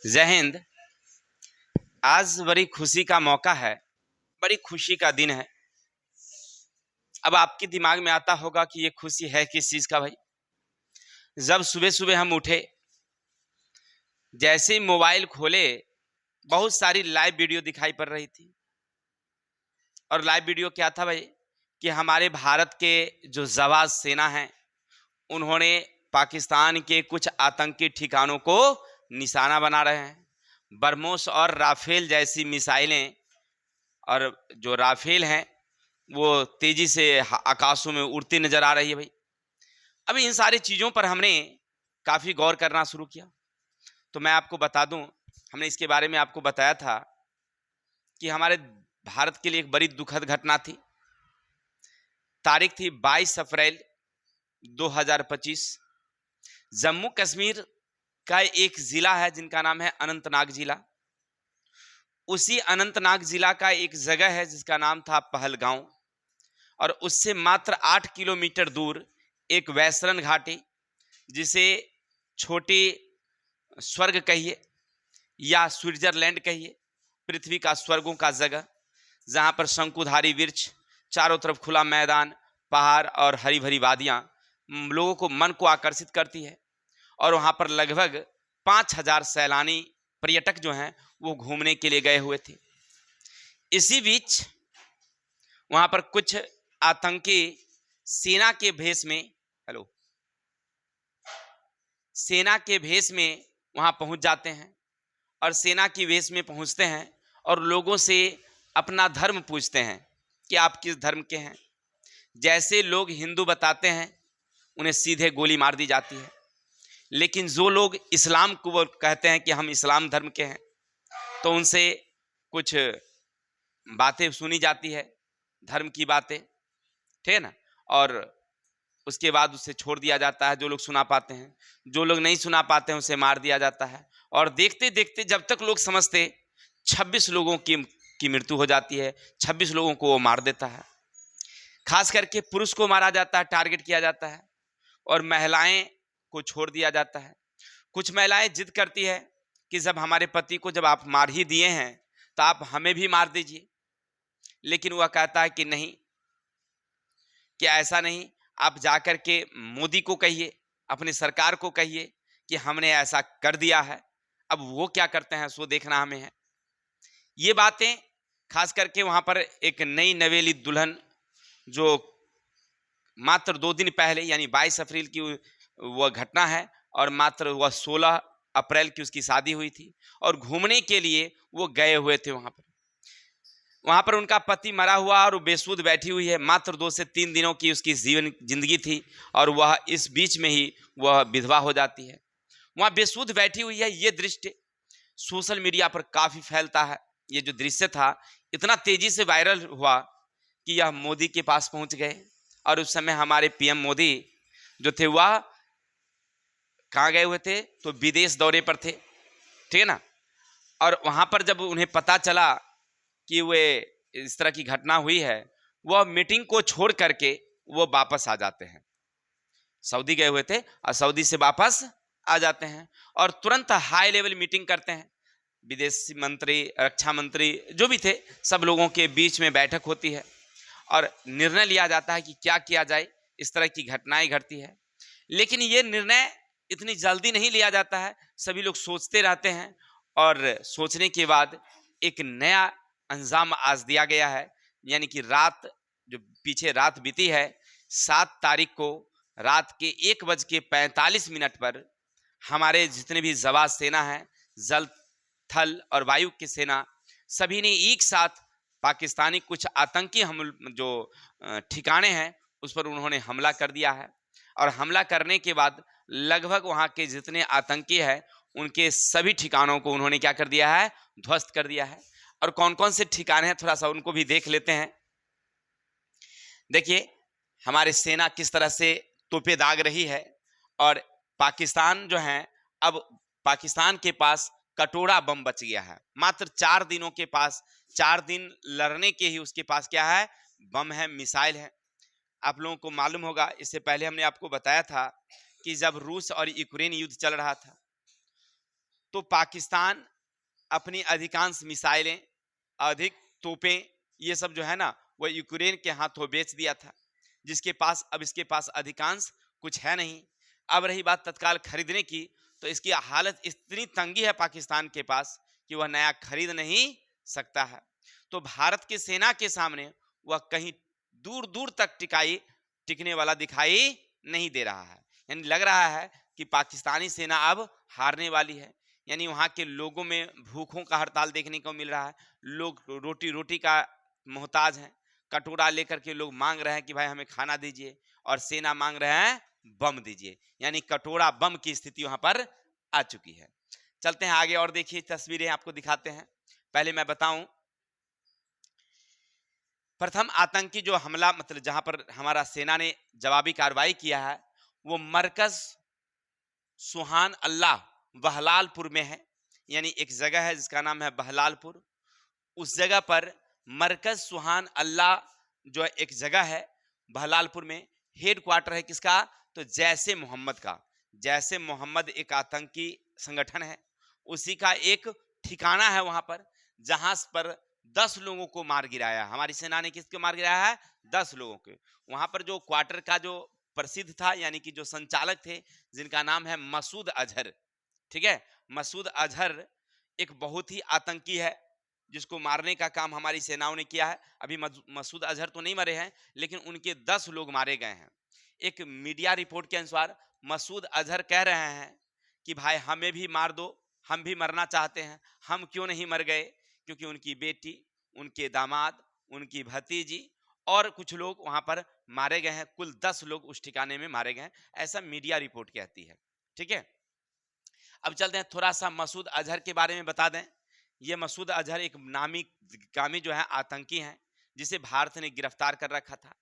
जय हिंद। आज बड़ी खुशी का मौका है, बड़ी खुशी का दिन है। अब आपके दिमाग में आता होगा कि ये खुशी है किस चीज का भाई। जब सुबह सुबह हम उठे, जैसे ही मोबाइल खोले, बहुत सारी लाइव वीडियो दिखाई पड़ रही थी। और लाइव वीडियो क्या था भाई कि हमारे भारत के जो जवान सेना है, उन्होंने पाकिस्तान के कुछ आतंकी ठिकानों को निशाना बना रहे हैं। बरमोस और राफेल जैसी मिसाइलें, और जो राफेल हैं वो तेजी से आकाशों में उड़ती नजर आ रही है भाई। अब इन सारी चीज़ों पर हमने काफ़ी गौर करना शुरू किया। तो मैं आपको बता दूं, हमने इसके बारे में आपको बताया था कि हमारे भारत के लिए एक बड़ी दुखद घटना थी। तारीख थी 22 अप्रैल 2025। जम्मू कश्मीर का एक ज़िला है जिनका नाम है अनंतनाग ज़िला। उसी अनंतनाग ज़िला का एक जगह है जिसका नाम था पहलगांव, और उससे मात्र 8 किलोमीटर दूर एक वैतरण घाटी, जिसे छोटी स्वर्ग कहिए या स्विट्जरलैंड कहिए, पृथ्वी का स्वर्गों का जगह, जहाँ पर शंकुधारी वृक्ष, चारों तरफ खुला मैदान, पहाड़ और हरी भरी वादियाँ लोगों को मन को आकर्षित करती है। और वहाँ पर लगभग 5000 सैलानी पर्यटक जो हैं वो घूमने के लिए गए हुए थे। इसी बीच वहाँ पर कुछ आतंकी सेना के भेष में सेना के भेष में वहाँ पहुँच जाते हैं, और सेना की वेश में पहुँचते हैं और लोगों से अपना धर्म पूछते हैं कि आप किस धर्म के हैं। जैसे लोग हिंदू बताते हैं, उन्हें सीधे गोली मार दी जाती है। लेकिन जो लोग इस्लाम को वो कहते हैं कि हम इस्लाम धर्म के हैं, तो उनसे कुछ बातें सुनी जाती है, धर्म की बातें, ठीक है ना। और उसके बाद उसे छोड़ दिया जाता है जो लोग सुना पाते हैं। जो लोग नहीं सुना पाते हैं उसे मार दिया जाता है। और देखते देखते जब तक लोग समझते 26 लोगों की मृत्यु हो जाती है। 26 लोगों को वो मार देता है। खास करके पुरुष को मारा जाता है, टारगेट किया जाता है, और महिलाएं को छोड़ दिया जाता है। कुछ महिलाएं जिद करती है कि जब हमारे पति को जब आप मार ही दिए हैं तो आप हमें भी मार दीजिए। लेकिन वह कहता है कि नहीं, कि ऐसा नहीं, आप जाकर के मोदी को कहिए, अपनी सरकार को कहिए कि हमने ऐसा कर दिया है। अब वो क्या करते हैं सो देखना हमें है। ये बातें खास करके वहाँ पर एक नई नवेली दुल्हन, जो मात्र 2 दिन पहले यानी 22 अप्रैल की वह घटना है, और मात्र वह 16 अप्रैल की उसकी शादी हुई थी, और घूमने के लिए वो गए हुए थे वहाँ पर उनका पति मरा हुआ और बेसुध बैठी हुई है। मात्र 2 से 3 दिनों की उसकी जिंदगी थी, और वह इस बीच में ही वह विधवा हो जाती है। वहाँ बेसुध बैठी हुई है। ये दृश्य सोशल मीडिया पर काफ़ी फैलता है। ये जो दृश्य था इतना तेजी से वायरल हुआ कि यह मोदी के पास पहुंच गए। और उस समय हमारे पीएम मोदी जो थे वह कहाँ गए हुए थे, तो विदेश दौरे पर थे, ठीक है ना। और वहाँ पर जब उन्हें पता चला कि वे इस तरह की घटना हुई है, वह मीटिंग को छोड़ करके वो वापस आ जाते हैं। सऊदी गए हुए थे और सऊदी से वापस आ जाते हैं, और तुरंत हाई लेवल मीटिंग करते हैं। विदेश मंत्री, रक्षा मंत्री जो भी थे, सब लोगों के बीच में बैठक होती है और निर्णय लिया जाता है कि क्या किया जाए। इस तरह की घटनाएं घटती है, लेकिन ये निर्णय इतनी जल्दी नहीं लिया जाता है। सभी लोग सोचते रहते हैं, और सोचने के बाद एक नया अंजाम आज दिया गया है। यानी कि रात, जो पीछे रात बीती है, 7 तारीख को रात के 1:45 पर हमारे जितने भी जवान सेना है, जल, थल और वायु की सेना, सभी ने एक साथ पाकिस्तानी कुछ आतंकी हम जो ठिकाने हैं उस पर उन्होंने हमला कर दिया है। और हमला करने के बाद लगभग वहाँ के जितने आतंकी हैं उनके सभी ठिकानों को उन्होंने क्या कर दिया है, ध्वस्त कर दिया है। और कौन कौन से ठिकाने हैं थोड़ा सा उनको भी देख लेते हैं। देखिए हमारी सेना किस तरह से तोपे दाग रही है। और पाकिस्तान जो है, अब पाकिस्तान के पास कटोरा बम बच गया है। मात्र 4 दिनों के पास, 4 दिन लड़ने के ही उसके पास क्या है, बम है, मिसाइल है। आप लोगों को मालूम होगा, इससे पहले हमने आपको बताया था कि जब रूस और यूक्रेन युद्ध चल रहा था, तो पाकिस्तान अपनी अधिकांश मिसाइलें, अधिक तोपें, ये सब जो है ना वो यूक्रेन के हाथों बेच दिया था, जिसके पास अब इसके पास अधिकांश कुछ है नहीं। अब रही बात तत्काल खरीदने की, तो इसकी हालत इतनी तंगी है पाकिस्तान के पास कि वह नया खरीद नहीं सकता है। तो भारत की सेना के सामने वह कहीं दूर दूर तक टिकने वाला दिखाई नहीं दे रहा है। यानी लग रहा है कि पाकिस्तानी सेना अब हारने वाली है। यानी वहाँ के लोगों में भूखों का हड़ताल देखने को मिल रहा है। लोग रोटी रोटी का मोहताज हैं। कटोरा लेकर के लोग मांग रहे हैं कि भाई हमें खाना दीजिए, और सेना मांग रहे हैं बम दीजिए। यानी कटोरा बम की स्थिति वहां पर आ चुकी है। चलते हैं आगे और देखिए तस्वीरें आपको दिखाते हैं। पहले मैं बताऊं, प्रथम आतंकी जो हमला, मतलब जहां पर हमारा सेना ने जवाबी कार्रवाई किया है, वो मरकज सुहान अल्लाह बहलालपुर में है। यानी एक जगह है जिसका नाम है बहलालपुर। उस जगह पर मरकज सुहान अल्लाह जो एक जगह है बहलालपुर में, हेड क्वार्टर है किसका, तो जैसे मोहम्मद का। जैसे मोहम्मद एक आतंकी संगठन है, उसी का एक ठिकाना है वहां पर, जहां पर 10 लोगों को मार गिराया। हमारी सेना ने किसको मार गिराया है, 10 लोगों के। वहां पर जो क्वार्टर का जो प्रसिद्ध था, यानी कि जो संचालक थे, जिनका नाम है मसूद अजहर, ठीक है। मसूद अजहर एक बहुत ही आतंकी है, जिसको मारने का काम हमारी सेनाओं ने किया है। अभी मसूद अजहर तो नहीं मरे हैं, लेकिन उनके 10 लोग मारे गए हैं। एक मीडिया रिपोर्ट के अनुसार मसूद अजहर कह रहे हैं कि भाई हमें भी मार दो, हम भी मरना चाहते हैं, हम क्यों नहीं मर गए, क्योंकि उनकी बेटी, उनके दामाद, उनकी भतीजी और कुछ लोग वहां पर मारे गए हैं। कुल 10 लोग उस ठिकाने में मारे गए हैं, ऐसा मीडिया रिपोर्ट कहती है, ठीक है। अब चलते हैं थोड़ा सा मसूद अजहर के बारे में बता दें। ये मसूद अजहर एक नामी गामी जो है आतंकी हैं, जिसे भारत ने गिरफ्तार कर रखा था।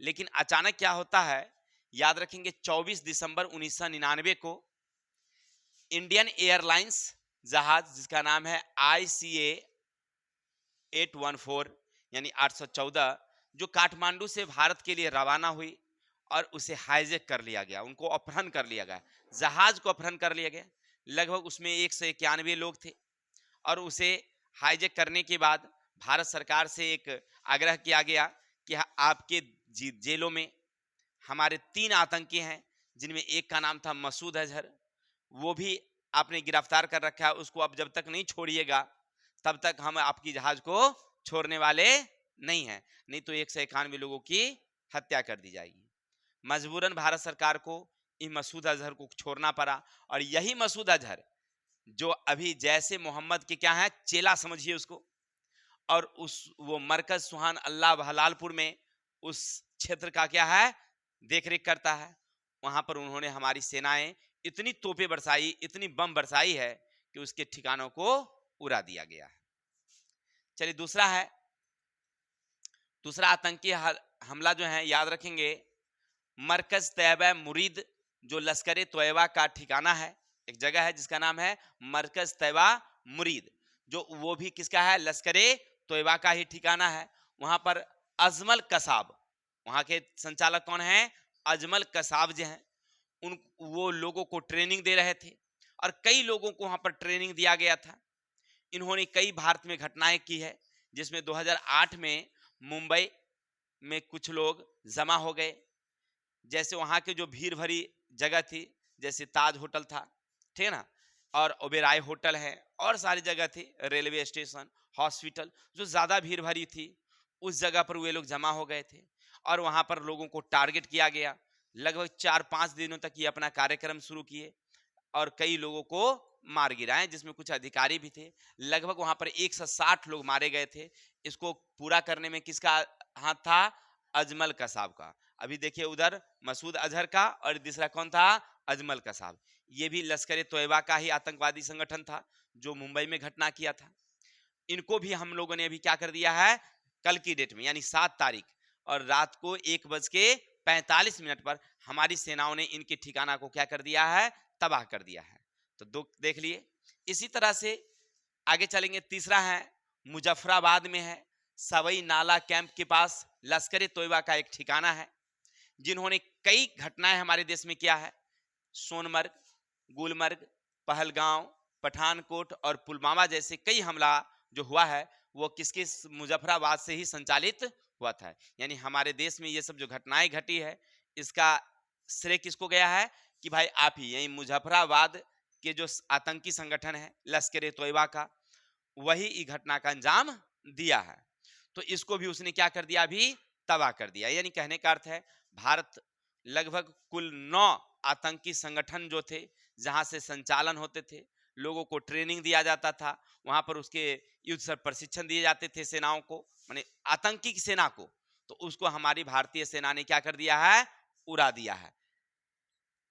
लेकिन अचानक क्या होता है, याद रखेंगे 24 दिसंबर 1999 को इंडियन एयरलाइंस जहाज, जिसका नाम है ICA 814 यानी 814, जो काठमांडू से भारत के लिए रवाना हुई और उसे हाईजैक कर लिया गया, उनको अपहरण कर लिया गया, जहाज को अपहरण कर लिया गया। लगभग उसमें 191 लोग थे, और उसे हाईजैक करने के बाद भारत सरकार से एक आग्रह किया गया कि आपके जेलों में हमारे 3 आतंकी हैं, जिनमें एक का नाम था मसूद अजहर, वो भी आपने गिरफ्तार कर रखा है, उसको अब जब तक नहीं छोड़िएगा तब तक हम आपकी जहाज को छोड़ने वाले नहीं हैं, नहीं तो 191 लोगों की हत्या कर दी जाएगी। मजबूरन भारत सरकार को इन मसूद अजहर को छोड़ना पड़ा, और यही मसूद अजहर जो अभी जैसे मोहम्मद के क्या है, चेला समझिए उसको, और उस वो मरकज सुहान अल्लाह बहलालपुर में उस क्षेत्र का क्या है, देखरेख करता है। वहां पर उन्होंने हमारी सेनाएं इतनी तोपें बरसाई, इतनी बम बरसाई है कि उसके ठिकानों को उड़ा दिया गया है। चलिए दूसरा आतंकी हमला जो है, याद रखेंगे मरकज तैयबा मुरीद, जो लश्कर तैयबा का ठिकाना है, एक जगह है जिसका नाम है मरकज तैयबा मुरीद, जो वो भी किसका है, लश्कर तैयबा का ही ठिकाना है। वहां पर अजमल कसाब, वहां के संचालक कौन है, अजमल कसाब जो हैं, उन वो लोगों को ट्रेनिंग दे रहे थे, और कई लोगों को वहां पर ट्रेनिंग दिया गया था। इन्होंने कई भारत में घटनाएं की है, जिसमें 2008 में मुंबई में कुछ लोग जमा हो गए। जैसे वहां के जो भीड़ भरी जगह थी, जैसे ताज होटल था, ठीक है ना, और ओबेराय होटल है, और सारी जगह थी, रेलवे स्टेशन, हॉस्पिटल, जो ज्यादा भीड़ भरी थी, उस जगह पर वे लोग जमा हो गए थे, और वहां पर लोगों को टारगेट किया गया। लगभग 4-5 दिनों तक ये अपना कार्यक्रम शुरू किए, और कई लोगों को मार गिराए, जिसमें कुछ अधिकारी भी थे। लगभग वहां पर 160 लोग मारे गए थे। इसको पूरा करने में किसका हाथ था, अजमल कसाब का। अभी देखिए उधर मसूद अजहर का, और दूसरा कौन था, अजमल कसाब। ये भी लश्कर तैयबा का ही आतंकवादी संगठन था, जो मुंबई में घटना किया था। इनको भी हम लोगों ने अभी क्या कर दिया है, कल की डेट में यानी 7 तारीख और रात को 1:45 पर हमारी सेनाओं ने इनके ठिकाना को क्या कर दिया है, तबाह कर दिया है। तो देख लिए। इसी तरह से आगे चलेंगे। तीसरा है मुजफ्फराबाद में है, सवई नाला कैंप के पास लश्कर तैयबा का एक ठिकाना है, जिन्होंने कई घटनाएं हमारे देश में किया है। सोनमर्ग, गुलमर्ग, पहलगांव, पठानकोट और पुलवामा जैसे कई हमला जो हुआ है वो किसके मुजफ्फराबाद से ही संचालित हुआ था। यानी हमारे देश में ये सब जो घटनाएं घटी है इसका श्रेय किसको गया है कि भाई आप ही, यही मुजफ्फराबाद के जो आतंकी संगठन है लश्कर तोयबा का, वही इस घटना का अंजाम दिया है। तो इसको भी उसने क्या कर दिया, अभी तबाह कर दिया। यानी कहने का अर्थ है भारत लगभग कुल 9 आतंकी संगठन जो थे जहां से संचालन होते थे, लोगों को ट्रेनिंग दिया जाता था, वहां पर उसके युद्ध सर प्रशिक्षण दिए जाते थे सेनाओं को, माने आतंकी की सेना को, तो उसको हमारी भारतीय सेना ने क्या कर दिया है, उड़ा दिया है।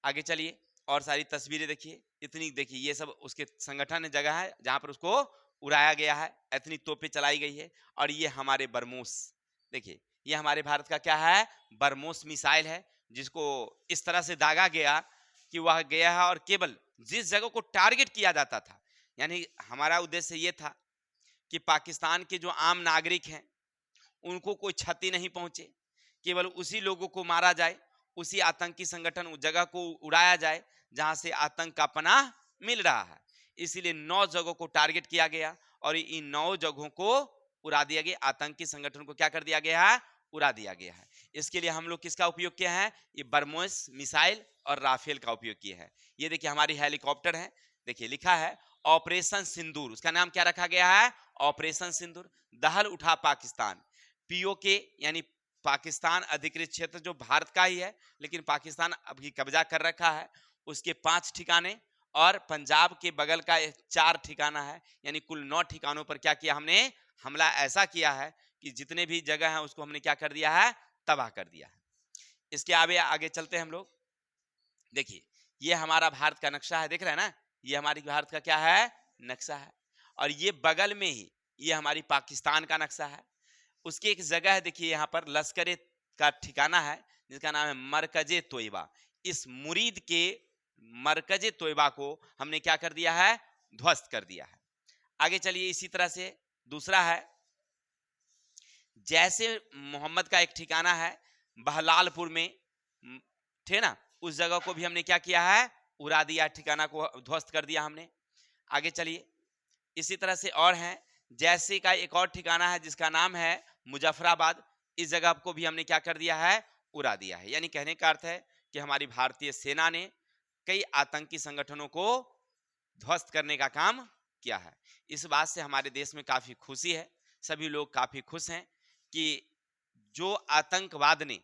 आगे चलिए और सारी तस्वीरें देखिए, इतनी देखिए ये सब उसके संगठन जगह है जहां पर उसको उड़ाया गया है, इतनी तोपें चलाई गई है। और ये हमारे बरमोस, देखिए ये हमारे भारत का क्या है, बरमोस मिसाइल है, जिसको इस तरह से दागा गया कि वह गया है और केवल जिस जगह को टारगेट किया जाता था, यानी हमारा उद्देश्य ये था कि पाकिस्तान के जो आम नागरिक हैं उनको कोई क्षति नहीं पहुंचे, केवल उसी लोगों को मारा जाए, उसी आतंकी संगठन उस जगह को उड़ाया जाए जहां से आतंक का पनाह मिल रहा है। इसीलिए 9 जगहों को टारगेट किया गया और इन 9 जगहों को उड़ा दिया गया, आतंकी संगठन को क्या कर दिया गया है, उड़ा दिया गया है। इसके लिए हम लोग किसका उपयोग किया है, ये बरमोस मिसाइल और राफेल का उपयोग किया है। ये देखिए हमारी हेलीकॉप्टर है, देखिए लिखा है ऑपरेशन सिंदूर, उसका नाम क्या रखा गया है, ऑपरेशन सिंदूर। दहल उठा पाकिस्तान, पीओके यानी पाकिस्तान अधिकृत क्षेत्र जो भारत का ही है लेकिन पाकिस्तान अभी कब्जा कर रखा है, उसके 5 ठिकाने और पंजाब के बगल का 4 ठिकाना है, यानी कुल 9 ठिकानों पर क्या किया हमने, हमला ऐसा किया है कि जितने भी जगह हैं उसको हमने क्या कर दिया है, तबाह कर दिया है। इसके आगे चलते हैं हम लोग। देखिए ये हमारा भारत का नक्शा है, देख रहे हैं ना, ये हमारी भारत का क्या है, नक्शा है। और ये बगल में ही ये हमारी पाकिस्तान का नक्शा है। उसकी एक जगह है देखिए यहाँ पर लश्कर का ठिकाना है जिसका नाम है मरकजे तोयबा। इस मुरीद के मरकजे तोयबा को हमने क्या कर दिया है, ध्वस्त कर दिया है। आगे चलिए, इसी तरह से दूसरा है जैसे मोहम्मद का एक ठिकाना है बहलालपुर में, थे ना, उस जगह को भी हमने क्या किया है, उड़ा दिया, ठिकाना को ध्वस्त कर दिया हमने। आगे चलिए, इसी तरह से और हैं, जैसे का एक और ठिकाना है जिसका नाम है मुजफ्फराबाद, इस जगह को भी हमने क्या कर दिया है, उड़ा दिया है। यानी कहने का अर्थ है कि हमारी भारतीय सेना ने कई आतंकी संगठनों को ध्वस्त करने का काम किया है। इस बात से हमारे देश में काफी खुशी है, सभी लोग काफी खुश हैं कि जो आतंकवाद ने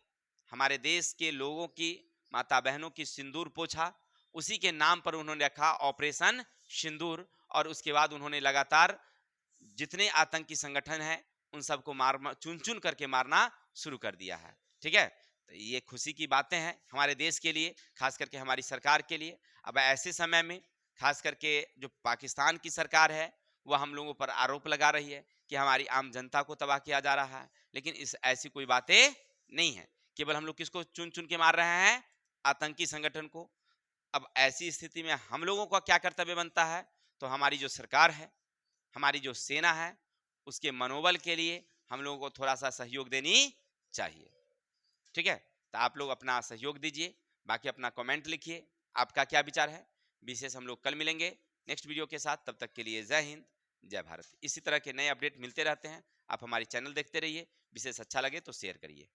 हमारे देश के लोगों की, माता बहनों की सिंदूर पोछा, उसी के नाम पर उन्होंने रखा ऑपरेशन सिंदूर। और उसके बाद उन्होंने लगातार जितने आतंकी संगठन हैं उन सबको चुन चुन करके मारना शुरू कर दिया है। ठीक है, तो ये खुशी की बातें हैं हमारे देश के लिए, खास करके हमारी सरकार के लिए। अब ऐसे समय में खास करके जो पाकिस्तान की सरकार है वह हम लोगों पर आरोप लगा रही है कि हमारी आम जनता को तबाह किया जा रहा है, लेकिन इस ऐसी कोई बातें नहीं है। केवल हम लोग किसको चुन चुन के मार रहे हैं, आतंकी संगठन को। अब ऐसी स्थिति में हम लोगों का क्या कर्तव्य बनता है, तो हमारी जो सरकार है, हमारी जो सेना है, उसके मनोबल के लिए हम लोगों को थोड़ा सा सहयोग देनी चाहिए। ठीक है, तो आप लोग अपना सहयोग दीजिए, बाकी अपना कमेंट लिखिए, आपका क्या विचार है। विशेष हम लोग कल मिलेंगे नेक्स्ट वीडियो के साथ, तब तक के लिए जय हिंद जय भारत। इसी तरह के नए अपडेट मिलते रहते हैं, आप हमारी चैनल देखते रहिए, विशेष अच्छा लगे तो शेयर करिए।